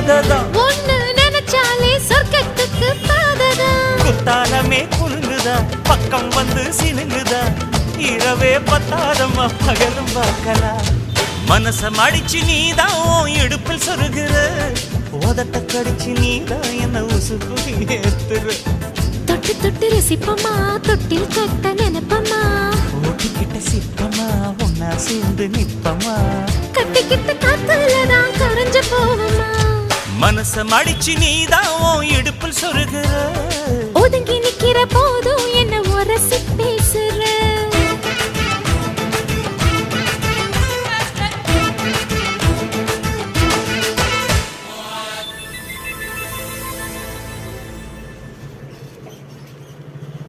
போததான் ஒண்ணு நினைச்சாலே சொர்க்கத்துக்கு பாததான் குத்தாலமே குலுங்குதா பக்கம் வந்து சினுங்குதா இரவே பத்தாதம்மா பகலும் பார்க்கலாம் மனச மடிச்சு நீதான் இடுப்பில் சொருகிற உதட்ட கடிச்சு நீதான் என்ன உசுக்கு ஏத்துற தொட்டு தொட்டு ரசிப்பமா தொட்டில் கட்ட நினைப்பமா ஓட்டிக்கிட்ட சிப்பமா ஒன்னா சேர்ந்து நிப்பமா கட்டிக்கிட்ட காத்துலதான் கரைஞ்சு போவமா மனச மடிச்சு நீதான் இடுப்பில் சொருகிற ஒதுங்கி